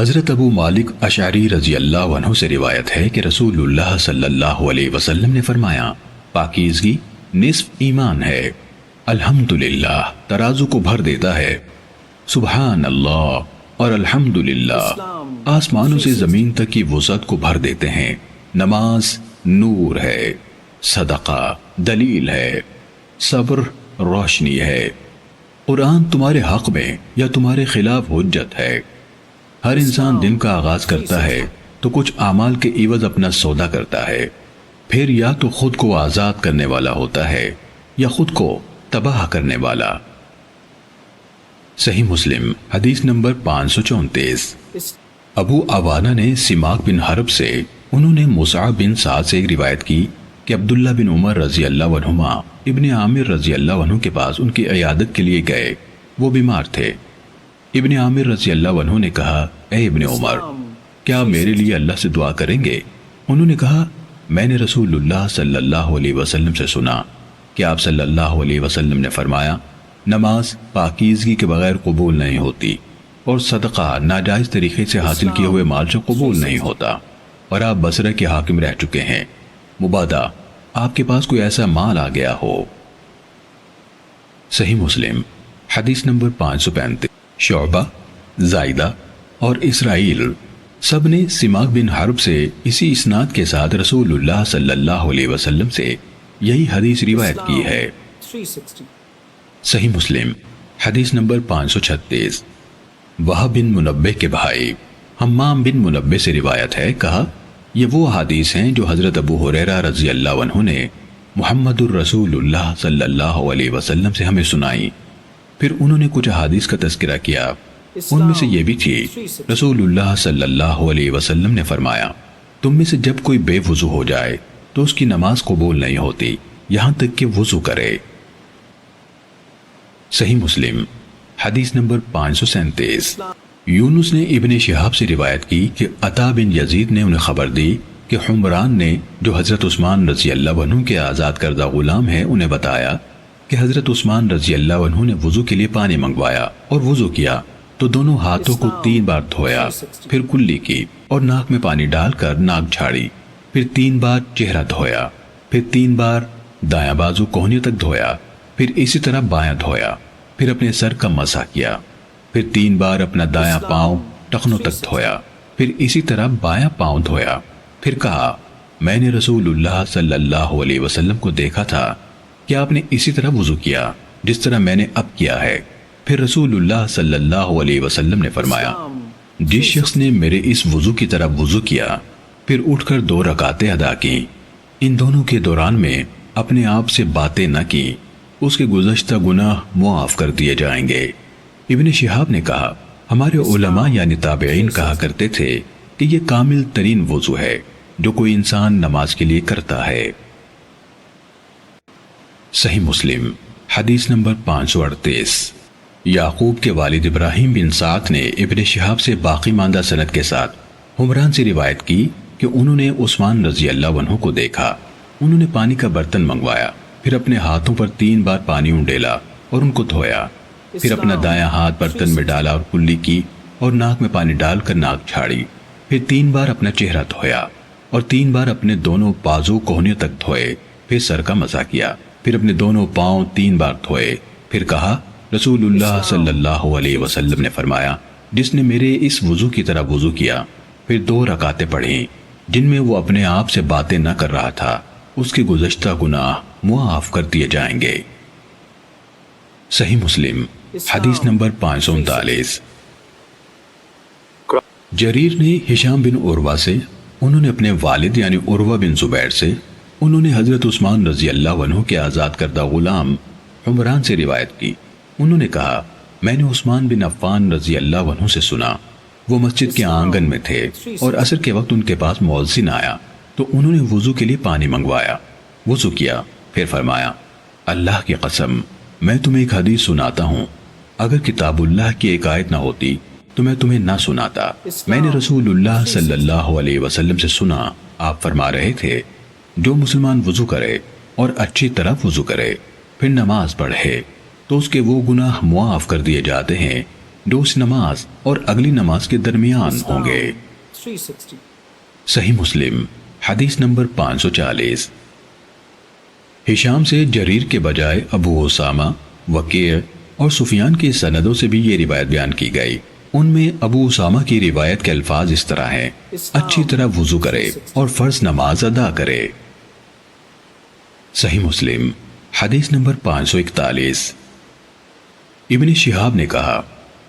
حضرت ابو مالک اشعری رضی اللہ عنہ سے روایت ہے کہ رسول اللہ صلی اللہ علیہ وسلم نے فرمایا، پاکیزگی نصف ایمان ہے۔ الحمدللہ ترازو کو بھر دیتا ہے، سبحان اللہ اور الحمدللہ آسمانوں سے زمین تک کی وسعت کو بھر دیتے ہیں۔ نماز نور ہے، صدقہ دلیل ہے، صبر روشنی ہے، قرآن تمہارے حق میں یا تمہارے خلاف حجت ہے۔ ہر انسان دن کا آغاز کرتا ہے تو کچھ اعمال کے عوض اپنا سودا کرتا ہے، پھر یا تو خود کو آزاد کرنے والا ہوتا ہے یا خود کو تباہ کرنے والا۔ صحیح مسلم حدیث نمبر 534۔ ابو عوانہ نے سماک بن حرب سے، انہوں نے مصعب بن سعد سے ایک روایت کی کہ عبداللہ بن عمر رضی اللہ عنہما ابن عامر رضی اللہ عنہ کے پاس ان کی عیادت کے لیے گئے، وہ بیمار تھے۔ ابن عامر رضی اللہ عنہ نے کہا، اے ابن عمر، کیا میرے لیے اللہ سے دعا کریں گے؟ انہوں نے کہا، میں نے رسول اللہ صلی اللہ علیہ وسلم سے سنا کہ آپ صلی اللہ علیہ وسلم نے فرمایا، نماز پاکیزگی کے بغیر قبول نہیں ہوتی، اور صدقہ ناجائز طریقے سے حاصل کیے ہوئے مال سے قبول نہیں ہوتا، اور آپ بصرہ کے حاکم رہ چکے ہیں، مبادا آپ کے پاس کوئی ایسا مال آ گیا ہو۔ صحیح مسلم حدیث نمبر 535۔ شعبہ، زائدہ اور اسرائیل سب نے سماک بن حرب سے اسی اسناد کے ساتھ رسول اللہ صلی اللہ علیہ وسلم سے یہی حدیث روایت کی ہے۔ صحیح مسلم حدیث نمبر 536۔ وہب بن منبہ کے بھائی حمام بن منبہ سے روایت ہے، کہا، یہ وہ حدیث ہیں جو حضرت ابو ہریرہ رضی اللہ عنہ نے محمد الرسول اللہ صلی اللہ علیہ وسلم سے ہمیں سنائی۔ پھر انہوں نے کچھ حدیث کا تذکرہ کیا، ان میں سے یہ بھی تھی، رسول اللہ صلی اللہ علیہ وسلم نے فرمایا، تم میں سے جب کوئی بے وضو ہو جائے تو اس کی نماز قبول نہیں ہوتی یہاں تک کہ وضو کرے۔ صحیح مسلم حدیث نمبر 537۔ یونس نے ابن شہاب سے روایت کی کہ عطا بن یزید نے انہیں خبر دی کہ حمران نے، جو حضرت عثمان رضی اللہ عنہ کے آزاد کردہ غلام ہیں، انہیں بتایا کہ حضرت عثمان رضی اللہ عنہ نے وضو کے لیے پانی منگوایا اور وضو کیا تو دونوں ہاتھوں کو 3 بار دھویا، پھر کلی کی اور ناک میں پانی ڈال کر ناک جھاڑی، پھر 3 بار چہرہ دھویا، پھر 3 بار دایاں بازو کوہنی تک دھویا، پھر اسی طرح بایاں دھویا، پھر اپنے سر کا مسح کیا، پھر 3 بار اپنا دایاں پاؤں ٹخنوں تک دھویا، پھر اسی طرح بایاں پاؤں دھویا، پھر کہا، میں نے رسول اللہ صلی اللہ علیہ وسلم کو دیکھا تھا کہ آپ نے اسی طرح وضو کیا جس طرح میں نے اب کیا ہے۔ پھر رسول اللہ صلی اللہ علیہ وسلم نے فرمایا، جس شخص نے میرے اس وضو کی طرح وضو کیا پھر اٹھ کر 2 رکعتیں ادا کی، ان دونوں کے دوران میں اپنے آپ سے باتیں نہ کی، اس کے گزشتہ گناہ معاف کر دیے جائیں گے۔ ابن شہاب نے کہا، ہمارے علماء یعنی تابعین کہا کرتے تھے کہ یہ کامل ترین وضو ہے جو کوئی انسان نماز کے لیے کرتا ہے۔ صحیح مسلم حدیث نمبر 538۔ یعقوب کے والد ابراہیم بن سعد نے ابن شہاب سے باقی ماندہ سند کے ساتھ حمران سے روایت کی کہ انہوں نے عثمان رضی اللہ عنہ کو دیکھا، انہوں نے پانی کا برتن منگوایا، پھر اپنے ہاتھوں پر 3 بار پانی انڈیلا اور ان کو دھویا، پھر اپنا دایاں ہاتھ برتن میں ڈالا اور کلی کی اور ناک میں پانی ڈال کر ناک جھاڑی، پھر 3 بار اپنا چہرہ دھویا اور 3 بار اپنے دونوں بازو کوہنیوں تک دھوئے، پھر سر کا مسح کیا، پھر اپنے دونوں پاؤں 3 بار دھوئے، پھر کہا، رسول اللہ صلی اللہ علیہ وسلم نے فرمایا، جس نے میرے اس وضو کی طرح وضو کیا پھر 2 رکعتیں پڑھیں جن میں وہ اپنے آپ سے باتیں نہ کر رہا تھا، اس کے گزشتہ گناہ معاف کر دیے جائیں گے۔ صحیح مسلم حدیث نمبر 539۔ جریر نے ہشام بن عروہ سے، انہوں نے اپنے والد یعنی عروہ بن زبیر سے، انہوں نے حضرت عثمان رضی اللہ عنہ کے آزاد کردہ غلام حمران سے روایت کی، انہوں نے کہا، میں نے عثمان بن عفان رضی اللہ عنہ سے سنا، وہ مسجد کے آنگن میں تھے اور عصر کے وقت ان کے پاس مؤذن آیا تو انہوں نے وضو کے لیے پانی منگوایا، وضو کیا، پھر فرمایا، اللہ کی قسم میں تمہیں ایک حدیث سناتا ہوں، اگر کتاب اللہ کی ایک آیت نہ ہوتی تو میں تمہیں نہ سناتا۔ میں نے رسول اللہ صلی اللہ علیہ وسلم سے سنا، آپ فرما رہے تھے، جو مسلمان وضو کرے اور اچھی طرح وضو کرے پھر نماز پڑھے تو اس کے وہ گناہ معاف کر دیے جاتے ہیں جو اس نماز اور اگلی نماز کے درمیان ہوں گے۔ 360 صحیح مسلم حدیث نمبر 540۔ ہشام سے جریر کے بجائے ابو اسامہ، وکیع اور سفیان کی سندوں سے بھی یہ روایت بیان کی گئی۔ ان میں ابو اسامہ کی روایت کے الفاظ اس طرح ہیں: اچھی طرح وضو کرے اور فرض نماز ادا کرے۔ صحیح مسلم حدیث نمبر 541۔ ابن شہاب نے کہا،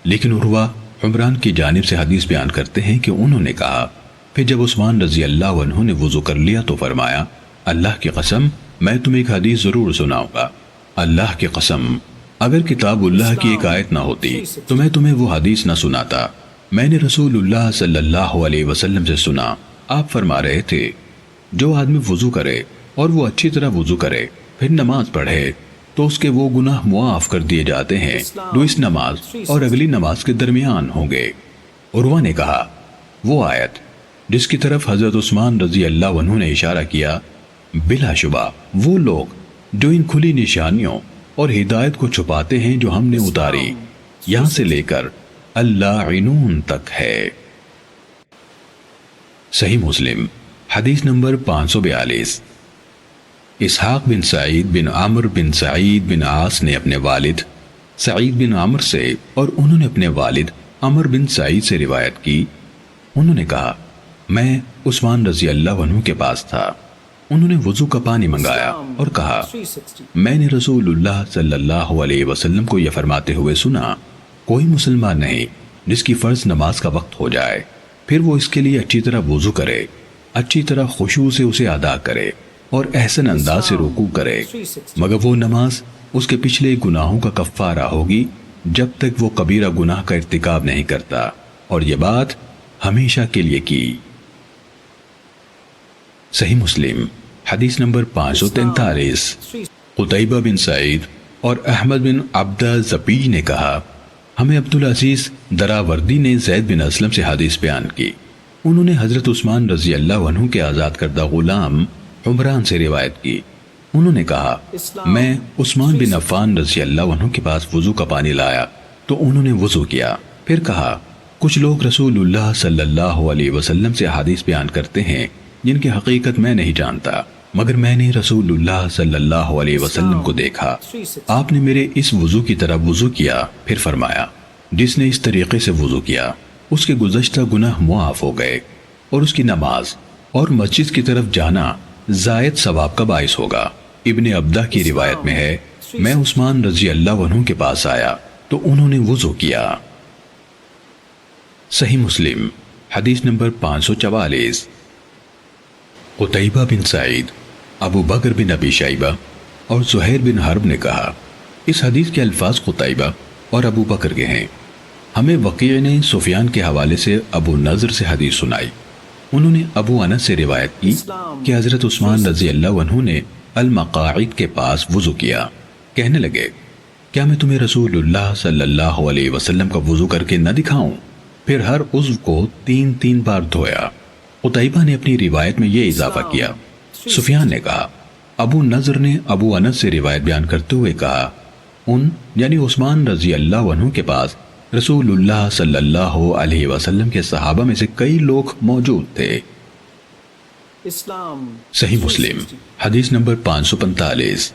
لیکن عروہ عمران کی جانب سے حدیث بیان کرتے ہیں کہ انہوں نے کہا، پھر جب عثمان رضی اللہ عنہ نے وضو کر لیا تو فرمایا، اللہ کی قسم میں تمہیں ایک حدیث ضرور سناؤں گا۔ اللہ کی قسم اگر کتاب اللہ کی ایک آیت نہ ہوتی تو میں تمہیں وہ حدیث نہ سناتا۔ میں نے رسول اللہ صلی اللہ علیہ وسلم سے سنا، آپ فرما رہے تھے، جو آدمی وضو کرے اور وہ اچھی طرح وضو کرے پھر نماز پڑھے تو اس کے وہ گناہ معاف کر دیے جاتے ہیں جو اس نماز اور اگلی نماز کے درمیان ہوں گے۔ عروہ نے کہا، وہ آیت جس کی طرف حضرت عثمان رضی اللہ عنہ نے اشارہ کیا، بلا شبہ وہ لوگ جو ان کھلی نشانیوں اور ہدایت کو چھپاتے ہیں جو ہم نے اتاری، یہاں سے لے کر اللاعنون تک ہے۔ صحیح مسلم حدیث نمبر 542۔ اسحاق بن سعید بن عمرو بن سعید بن عاص نے اپنے والد سعید بن عمرو سے اور انہوں نے اپنے والد عمرو بن سعید سے روایت کی، انہوں نے کہا، میں عثمان رضی اللہ عنہ کے پاس تھا، انہوں نے وضو کا پانی منگایا اور کہا، میں نے رسول اللہ صلی اللہ علیہ وسلم کو یہ فرماتے ہوئے سنا، کوئی مسلمان نہیں جس کی فرض نماز کا وقت ہو جائے پھر وہ اس کے لیے اچھی طرح وضو کرے، اچھی طرح خشوع سے اسے ادا کرے اور احسن انداز سے رکوع کرے، مگر وہ نماز اس کے پچھلے گناہوں کا کفارہ ہوگی جب تک وہ کبیرہ گناہ کا ارتکاب نہیں کرتا، اور یہ بات ہمیشہ کے لیے کی۔ صحیح مسلم حدیث نمبر 543۔ قتیبہ بن سعید اور احمد بن عبدہ زبیج نے کہا، ہمیں عبدالعزیز دراوردی نے زید بن اسلم سے حدیث بیان کی، انہوں نے حضرت عثمان رضی اللہ عنہ کے آزاد کردہ غلام عمران سے روایت کی، انہوں نے کہا، میں عثمان بن عفان رضی اللہ عنہ کے پاس وضو کا پانی لایا تو انہوں نے وضو کیا، پھر کہا، کچھ لوگ رسول اللہ صلی اللہ علیہ وسلم سے حدیث بیان کرتے ہیں جن کی حقیقت میں نہیں جانتا، مگر میں نے رسول اللہ صلی اللہ علیہ وسلم کو دیکھا، آپ نے میرے اس وضو کی طرح وضو کیا، پھر فرمایا، جس نے اس طریقے سے وضو کیا اس کے گزشتہ گناہ معاف ہو گئے اور اس کی نماز اور مسجد کی طرف جانا زائد ثواب کا باعث ہوگا۔ ابن عبدہ کی روایت میں ہے، میں عثمان رضی اللہ عنہ کے پاس آیا تو انہوں نے وضو کیا۔ صحیح مسلم حدیث نمبر 544۔ قتیبہ بن سعید، ابو بکر بن ابی شیبہ اور زہیر بن حرب نے کہا، اس حدیث کے الفاظ قتیبہ اور ابو بکر کے ہیں، ہمیں وکیع نے سفیان کے حوالے سے ابو نضر سے حدیث سنائی، انہوں نے ابو انس سے روایت کی کہ حضرت عثمان رضی اللہ عنہ نے المقاعد کے پاس وضو کیا، کہنے لگے، کیا میں تمہیں رسول اللہ صلی اللہ علیہ وسلم کا وضو کر کے نہ دکھاؤں؟ پھر ہر عضو کو 3 بار دھویا۔ قتیبہ نے اپنی روایت میں یہ اضافہ کیا۔ سفیان نے کہا، ابو نضر نے ابو انس سے روایت بیان کرتے ہوئے کہا، یعنی عثمان رضی اللہ عنہ کے پاس رسول اللہ صلی اللہ علیہ وسلم کے صحابہ میں سے کئی لوگ موجود تھے۔ اسلام صحیح مسلم حدیث نمبر 545۔